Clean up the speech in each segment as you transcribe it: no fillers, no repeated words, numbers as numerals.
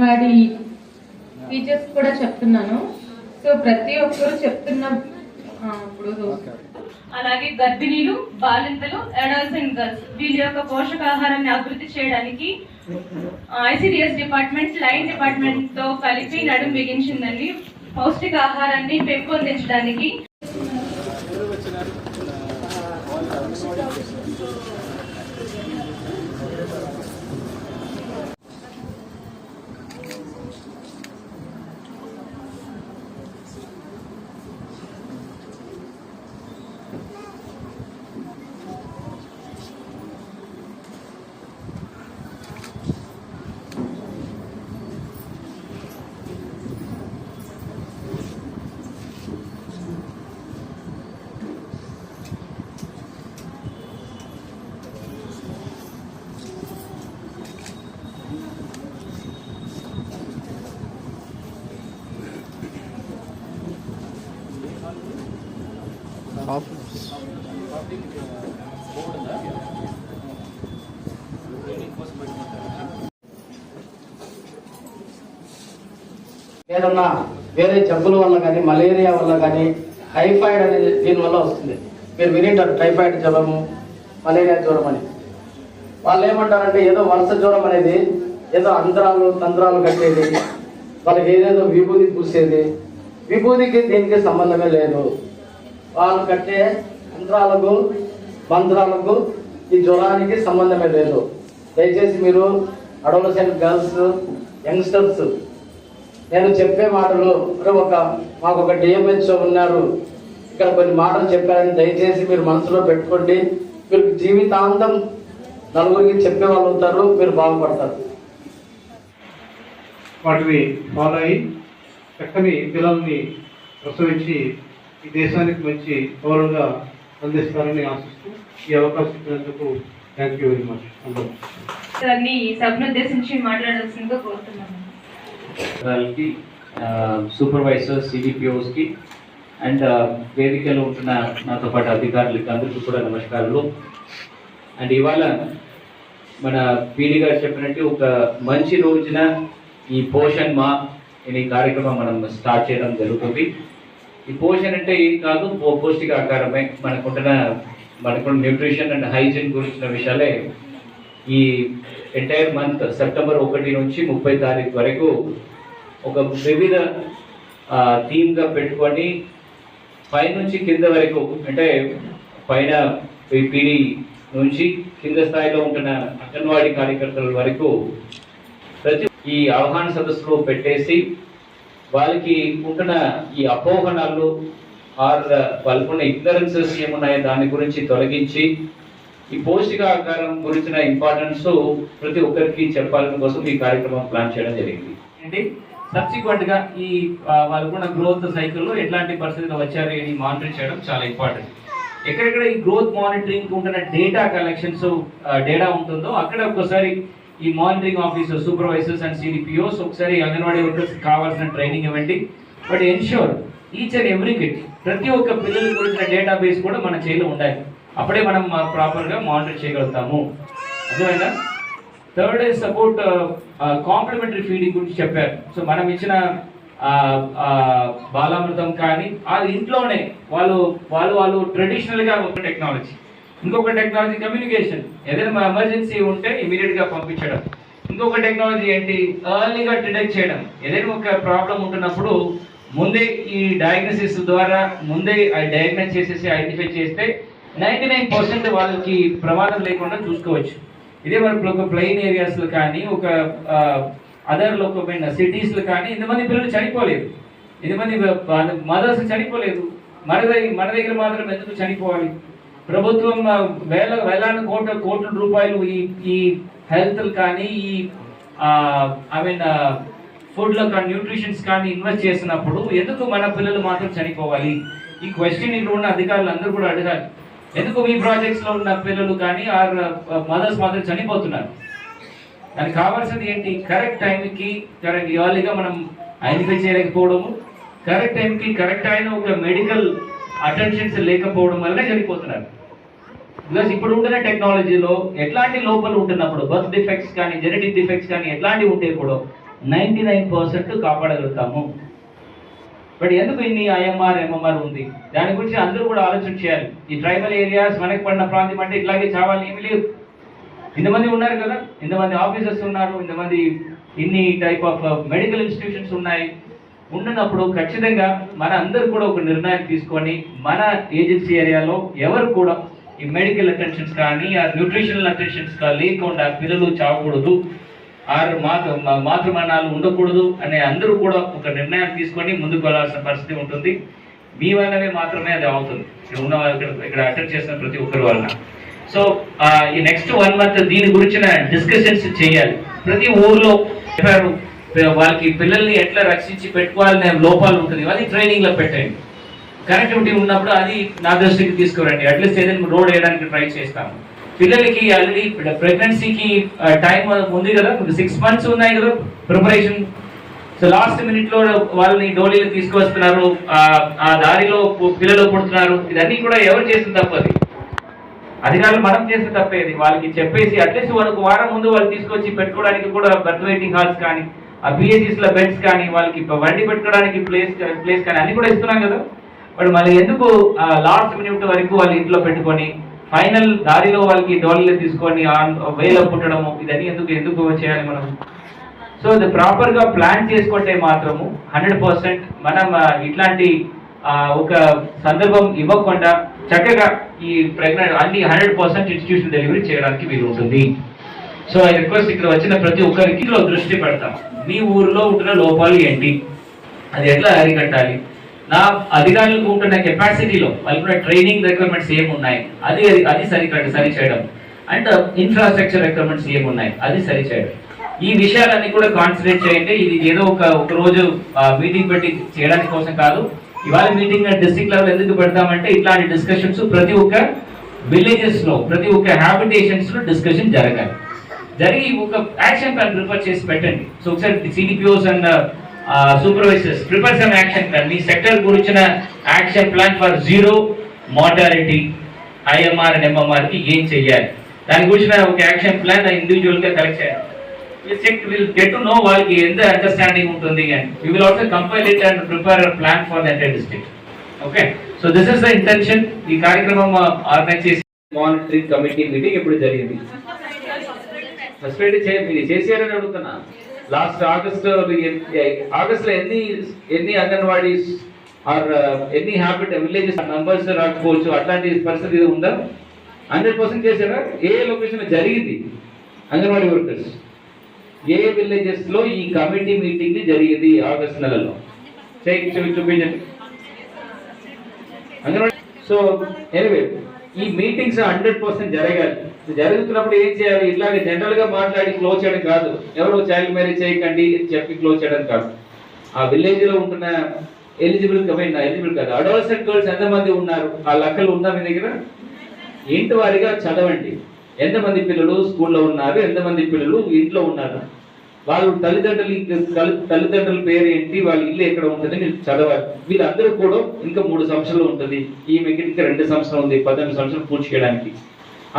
Anganwadi teachers కూడా చెప్తున్నాను. So ప్రతి ఒక్కరు చెప్తున్న ఇప్పుడు అలాగే గర్భిణీలు, బాలింతలు, అడల్ట్స్ అండ్ గర్ల్స్ వీళ్ళ యొక్క పోషకాహారాన్ని అభివృద్ధి చేయడానికి ఐసిడిఎస్ డిపార్ట్మెంట్ లైన్ డిపార్ట్మెంట్ తో కలిపి నడుం బిగించిందండి. పౌష్టికాహారాన్ని పెంపొందించడానికి ఏదన్నా వేరే జబ్బుల వల్ల కానీ, మలేరియా వల్ల కానీ, టైఫాయిడ్ అనేది దీనివల్ల వస్తుంది. మీరు వినింటారు టైఫాయిడ్ జ్వరము, మలేరియా జ్వరం అని. వాళ్ళు ఏమంటారంటే ఏదో వరుస జ్వరం అనేది ఏదో తంత్రాలు కట్టేది, వాళ్ళకి ఏదేదో విభూతి పూసేది. విభూతికి దీనికి సంబంధమే లేదు. వాళ్ళు కట్టే మంత్రాలకు ఈ జ్వరానికి సంబంధమే లేదు. దయచేసి మీరు అడోలసెంట్ గర్ల్స్, యంగ్స్టర్స్, నేను చెప్పే మాటలు మాకు ఒక డిఎంహెచ్ఓ ఉన్నారు, ఇక్కడ కొన్ని మాటలు చెప్పారని దయచేసి మీరు మనసులో పెట్టుకోండి. మీరు జీవితాంతం నలుగురికి చెప్పే వాళ్ళు అవుతారు, మీరు బాగుపడతారు. వాటిని ఫాలో అయ్యి చక్కని పిల్లల్ని ప్రసవించి ఈ దేశానికి మంచి పౌరులుగా అందిస్తారని ఆశిస్తూ ఈ అవకాశం ఇచ్చినందుకు థ్యాంక్ యూ వెరీ మచ్. సభను ఉద్దేశించి మాట్లాడాల్సిందిగా కోరుతున్నాను. సూపర్వైజర్స్, సిడిపిఓస్కి అండ్ వేదికలో ఉంటున్న నాతో పాటు అధికారులకి అందరికీ కూడా నమస్కారాలు. అండ్ ఇవాళ మన పీడి గారు చెప్పినట్టు ఒక మంచి రోజున ఈ పోషణ్ మా అనే కార్యక్రమం మనం స్టార్ట్ చేయడం జరుగుతుంది. ఈ పోషణ్ అంటే ఏం కాదు, పౌష్టికాహారమే. మనకున్న న్యూట్రిషన్ అండ్ హైజీన్ గురించిన విషయాలే ఈ ఎంటైర్ మంత్ సెప్టెంబర్ 1 నుంచి 30 తారీఖు వరకు ఒక వివిధ థీమ్గా పెట్టుకొని పైనుంచి కింద వరకు, అంటే పైన పీడి నుంచి కింద స్థాయిలో ఉంటున్న అంగన్వాడీ కార్యకర్తల వరకు ప్రతి ఈ అవగాహన సదస్సులో పెట్టేసి వాళ్ళకి ఉంటున్న ఈ అపోహణాలు వాళ్ళకున్న ఇగ్నరెన్సెస్ ఏమున్నాయో దాని గురించి తొలగించి ఈ పౌష్టికాహారం గురించిన ఇంపార్టెన్స్ ప్రతి ఒక్కరికి చెప్పాలని కోసం ఈ కార్యక్రమం ప్లాన్ చేయడం జరిగింది. అంటే సబ్సిక్వెంట్ గా ఈ వాళ్ళకున్న గ్రోత్ సైకిల్లో ఎట్లాంటి పరిస్థితులు వచ్చారు అని మానిటర్ చేయడం చాలా ఇంపార్టెంట్. ఎక్కడెక్కడ ఈ గ్రోత్ మానిటరింగ్ ఉంటున్న డేటా కలెక్షన్స్ డేటా ఉంటుందో అక్కడ ఒకసారి ఈ monitoring officer, supervisors and CDPOs ఒకసారి అంగన్వాడీ వర్కర్స్ కావాల్సిన ట్రైనింగ్ ఇవ్వండి. But ensure each and every kid, ప్రతి ఒక్క పిల్లల గురించిన డేటాబేస్ కూడా మన చేతిలో ఉండాలి. అప్పుడే మనం ప్రాపర్గా మానిటర్ చేయగలుగుతాము. అర్థమైందా? Third is about complimentary feeding గురించి చెప్పారు. సో మనం ఇచ్చిన బాలామృతం కానీ అది ఇంట్లోనే వాళ్ళు ట్రెడిషనల్గా ఒక టెక్నాలజీ, ఇంకొక టెక్నాలజీ కమ్యూనికేషన్, ఏదైనా ఎమర్జెన్సీ ఉంటే ఇమీడియట్గా పంపించడం. ఇంకొక టెక్నాలజీ ఏంటి, ఎర్లీగా డిటెక్ట్ చేయడం. ఏదైనా ఒక ప్రాబ్లం ఉంటున్నప్పుడు ముందే ఈ డయాగ్నోసిస్ ద్వారా ముందే డయాగ్నోస్ చేసేసి ఐడెంటిఫై చేస్తే 99% వాళ్ళకి ప్రమాదం లేకుండా చూసుకోవచ్చు. ఇదే మనకు ఒక ప్లెయిన్ ఏరియాస్లో కానీ ఒక అదర్ లోకమైన సిటీస్లో కానీ ఇంతమంది పిల్లలు చనిపోలేదు, ఇంతమంది మదర్స్ చనిపోలేదు. మన దగ్గర మాత్రం ఎందుకు చనిపోవాలి? ప్రభుత్వం వేలాది కోట్ల రూపాయలు ఈ హెల్త్ కానీ ఈ ఫుడ్లో కానీ న్యూట్రిషన్స్ కానీ ఇన్వెస్ట్ చేసినప్పుడు ఎందుకు మన పిల్లలు మాత్రం చనిపోవాలి? ఈ క్వశ్చన్ ఇక్కడ ఉన్న అధికారులు అందరూ కూడా అడగాలి. ఎందుకు మీ ప్రాజెక్ట్స్లో ఉన్న పిల్లలు కానీ మదర్స్ మాత్రం చనిపోతున్నారు? దానికి కావాల్సింది ఏంటి? కరెక్ట్ టైంకి కరెక్ట్ ఎర్లీగా మనం ఐడెంటిఫై చేయలేకపోవడము, కరెక్ట్ టైంకి కరెక్ట్ అయిన ఒక మెడికల్ అటెన్షన్స్ లేకపోవడం వల్లనే చనిపోతున్నారు. బికాస్ ఇప్పుడు ఉంటున్న టెక్నాలజీలో ఎట్లాంటి లోపాలు ఉంటున్నప్పుడు, బర్త్ డిఫెక్ట్స్ కానీ జెనెటిక్ డిఫెక్ట్స్ కానీ ఎట్లాంటివి ఉంటే కూడా 99% కాపాడగలుగుతాము. బట్ ఎందుకు ఇన్ని ఐఎంఆర్ ఎంఎంఆర్ ఉంది? దాని గురించి అందరూ కూడా ఆలోచన చేయాలి. ఈ ట్రైబల్ ఏరియాస్ మనకి పడిన ప్రాంతం అంటే ఇట్లాగే చావాలి ఏమి లేదు. ఇంతమంది ఉన్నారు కదా, ఇంతమంది ఆఫీసర్స్ ఉన్నారు, ఇంతమంది ఇన్ని టైప్ ఆఫ్ మెడికల్ ఇన్స్టిట్యూషన్స్ ఉన్నాయి. ఉన్నప్పుడు ఖచ్చితంగా మన అందరూ కూడా ఒక నిర్ణయం తీసుకొని మన ఏజెన్సీ ఏరియాలో ఎవరు కూడా ఈ మెడికల్ అటెన్షన్స్ కానీ ఆ న్యూట్రిషనల్ అటెన్షన్స్ లేకుండా పిల్లలు చావకూడదు, మాతృమరణాలు ఉండకూడదు అనే అందరూ కూడా ఒక నిర్ణయం తీసుకొని ముందుకు వెళ్ళాల్సిన పరిస్థితి ఉంటుంది. మీ వల్లనే మాత్రమే అది అవుతుంది, ఇక్కడ ఉన్న ఇక్కడ అటెండ్ చేసిన ప్రతి ఒక్కరి వలన. సో ఈ నెక్స్ట్ 1 month దీని గురించిన డిస్కషన్స్ చేయాలి. ప్రతి ఊర్లో చెప్పారు వాళ్ళకి పిల్లల్ని ఎట్లా రక్షించి పెట్టుకోవాలనే లోపాలు ఉంటుంది, అది ట్రైనింగ్లో పెట్టండి. కనెక్టివిటీ ఉన్నప్పుడు అది నా దృష్టికి తీసుకురండి. అట్లీస్ట్ ఏదైనా రోడ్ వేయడానికి ట్రై చేస్తాము. పిల్లలకి ఆల్రెడీ ప్రెగ్నెన్సీకి టైం ఉంది కదా, 6 months ఉన్నాయి కదా ప్రిపరేషన్. సో లాస్ట్ మినిట్లో వాళ్ళని డోలీలు తీసుకువస్తున్నారు, ఆ దారిలో పిల్లలు పుడుతున్నారు. ఇదన్నీ కూడా ఎవరు చేసిన తప్పది? అధికారులు మనం చేసిన తప్పేది. వాళ్ళకి చెప్పేసి అట్లీస్ట్ వాళ్ళకి వారం ముందు వాళ్ళు తీసుకొచ్చి పెట్టుకోవడానికి కూడా బర్త్ వెయిటింగ్ హాల్స్ కానీ, ఆ పిహెచ్సిస్లో బెడ్స్ కానీ, వాళ్ళకి వండి పెట్టుకోవడానికి ప్లేస్ కానీ అన్ని కూడా ఇస్తున్నాం కదా. బట్ మళ్ళీ ఎందుకు లాస్ట్ మినిట్ వరకు వాళ్ళ ఇంట్లో పెట్టుకొని ఫైనల్ దారిలో వాళ్ళకి డోలీలు తీసుకొని వేలో పుట్టడము, ఇదన్నీ ఎందుకు చేయాలి మనం? సో ఇది ప్రాపర్గా ప్లాన్ చేసుకుంటే మాత్రము 100% మనం ఇట్లాంటి ఒక సందర్భం ఇవ్వకుండా చక్కగా ఈ ప్రెగ్నెంట్ అన్ని 100% ఇన్స్టిట్యూషన్ డెలివరీ చేయడానికి వీలు ఉంటుంది. సో ఐ రిక్వెస్ట్ ఇక్కడ వచ్చిన ప్రతి ఒక్కరికి దృష్టి పెడతాం. మీ ఊరిలో ఉంటున్న లోపాలు ఏంటి, అది ఎట్లా అరికట్టాలి, నా అధికారులకు ఉంటున్న కెపాసిటీలో వాళ్ళకున్న ట్రైనింగ్ రిక్వైర్మెంట్స్ ఏమున్నాయి, అది సరి చేయడం, అండ్ ఇన్ఫ్రాస్ట్రక్చర్ రిక్వైర్మెంట్స్ ఏమున్నాయి అది సరి చేయడం. ఈ విషయాలన్నీ కూడా కాన్సన్ట్రేట్ చేయండి. ఇది ఏదో ఒక రోజు మీటింగ్ పెట్టి చేయడానికి కోసం కాదు. ఇవాళ మీటింగ్ డిస్ట్రిక్ట్ లెవెల్ ఎందుకు పెడతామంటే ఇట్లాంటి డిస్కషన్స్ ప్రతి ఒక్క విలేజెస్ లో, ప్రతి ఒక్క హ్యాబిటేషన్స్ లో డిస్కషన్ జరిగి ఒక యాక్షన్ ప్లాన్ ప్రిపేర్ చేసి పెట్టండి. సో ఒకసారి CDPOs and supervisors prepare some action plan. మీ సెక్టర్ గురించిన action plan for zero mortality IMR and MMR కి ఏం చెయ్యాలి, దాని గురించిన ఒక యాక్షన్ ప్లాన్ ఇండివిజువల్ గా కలెక్ట్ చేయాలి. We'll get to know వాళ్ళకి ఎంత అండర్స్టాండింగ్ ఉంటుంది, and we will also compile it and prepare a plan for the entire district. Okay, so this is the intention. ఈ కార్యక్రమం ఆర్గనైజ్ చేసి మానిటరింగ్ కమిటీ మీటింగ్ ఎప్పుడు జరిగింది? సస్పెండ్ చేసారని అడుగుతున్నా. లాస్ట్ ఆగస్ట్లో ఎన్ని అంగన్వాడీస్ ఆర్ ఎన్ని హ్యాబిట్ విలేజెస్ నంబర్స్ రాకపోవచ్చు, అట్లాంటి పరిస్థితి ఉందా? 100% చేశారా? ఏ లొకేషన్ జరిగింది అంగన్వాడీ వర్కర్స్? ఏ విలేజెస్ లో ఈ కమిటీ మీటింగ్ జరిగింది ఆగస్ట్ నెలలో? చూపించండి. సో ఎనివే ఈ మీటింగ్స్ 100% జరగాలి. జరుగుతున్నప్పుడు ఏం చేయాలి? ఇట్లాగే జనరల్ గా మాట్లాడి క్లోజ్ చేయడం కాదు, ఎవరో చైల్డ్ మ్యారేజ్ చేయకండి చెప్పి క్లోజ్ చేయడం కాదు. ఆ విలేజ్ లో ఉంటున్న ఎలిజిబుల్ కాదు అడోలసెంట్ గర్ల్స్ ఎంతమంది ఉన్నారు, ఆ లెక్కలు ఉందా మీ దగ్గర? ఇంటి వారిగా చదవండి. ఎంతమంది పిల్లలు స్కూల్లో ఉన్నారు, ఎంతమంది పిల్లలు ఇంట్లో ఉన్నారు, వాళ్ళు తల్లిదండ్రుల పేరు ఏంటి, వాళ్ళ ఇల్లు ఎక్కడ ఉంటుంది మీరు చదవాలి. వీళ్ళందరూ కూడా ఇంకా 3 సంవత్సరాలు ఉంటుంది, ఈమెకి ఇంకా 2 సంవత్సరాలు ఉంది 18 సంవత్సరాలు పూర్తి చేయడానికి.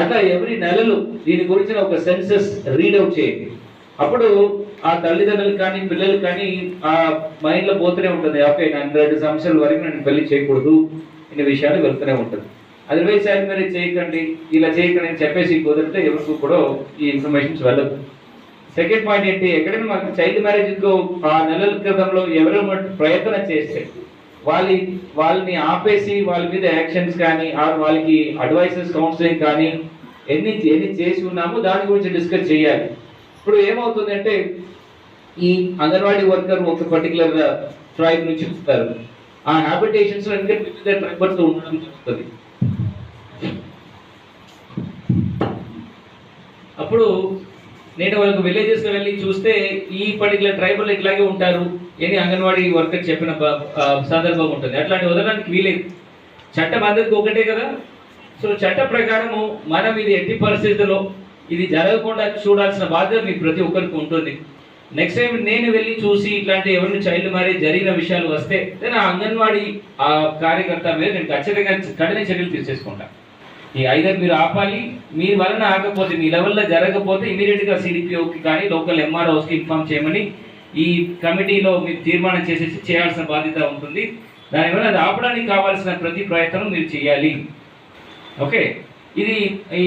అట్లా ఎవరి నెలలు దీని గురించిన ఒక సెన్సస్ రీడౌట్ చేయండి. అప్పుడు ఆ తల్లిదండ్రులు కానీ పిల్లలు కానీ ఆ మైండ్ లో పోతూనే ఉంటుంది, ఓకే నేను 2 సంవత్సరాల వరకు నేను పెళ్లి చేయకూడదు, ఇన్ని విషయాలు వెళ్తూనే ఉంటుంది. అదర్వైజ్ చైల్డ్ మ్యారేజ్ చేయకండి, ఇలా చేయకండి అని చెప్పేసి కుదిరితే ఎవరికి కూడా ఈ ఇన్ఫర్మేషన్స్ వెళ్ళదు. సెకండ్ పాయింట్ ఏంటి, ఎక్కడైనా మాకు చైల్డ్ మ్యారేజ్ ఆ నెలల క్రితంలో ఎవరో ప్రయత్నం చేస్తే వాళ్ళని ఆపేసి వాళ్ళ మీద యాక్షన్స్ కానీ వాళ్ళకి అడ్వైసెస్ కౌన్సిలింగ్ కానీ ఎన్ని చేసి ఉన్నామో దాని గురించి డిస్కస్ చేయాలి. ఇప్పుడు ఏమవుతుందంటే ఈ అంగన్వాడీ వర్కర్ ఒక పర్టికులర్ ట్రైబ్ నుంచి వస్తారు, ఆ హ్యాబిటేషన్స్ లో ఇంకా ట్రైబర్స్ ఉండడం జరుగుతుంది. అప్పుడు నేను వాళ్ళకి విలేజెస్లో వెళ్ళి చూస్తే ఈ పర్టికులర్ ట్రైబల్ ఇట్లాగే ఉంటారు అని అంగన్వాడీ వర్కర్ చెప్పిన సందర్భం ఉంటుంది. అట్లాంటి వదలడానికి వీలేదు. చట్టం అందరికి ఒకటే కదా. సో చట్ట ప్రకారము మనం ఇది ఎట్టి పరిస్థితుల్లో ఇది జరగకుండా చూడాల్సిన బాధ్యత మీకు ప్రతి ఒక్కరికి ఉంటుంది. నెక్స్ట్ టైం నేను వెళ్ళి చూసి ఇట్లాంటి ఎవరిని చైల్డ్ మ్యారేజ్ జరిగిన విషయాలు వస్తే నేను ఆ అంగన్వాడీ ఆ కార్యకర్త మీద నేను ఖచ్చితంగా కఠిన చర్యలు తీసేసుకుంటాను. ఈ ఐదర్ మీరు ఆపాలి, మీ వలన ఆగకపోతే మీ లెవెల్లో జరగకపోతే ఇమీడియట్గా సిడిపిఓకి కానీ లోకల్ ఎంఆర్ఓస్కి ఇన్ఫార్మ్ చేయమని ఈ కమిటీలో మీరు తీర్మానం చేసేసి చేయాల్సిన బాధ్యత ఉంటుంది. దానివల్ల అది ఆపడానికి కావాల్సిన ప్రతి ప్రయత్నం మీరు చేయాలి. ఓకే, ఇది ఈ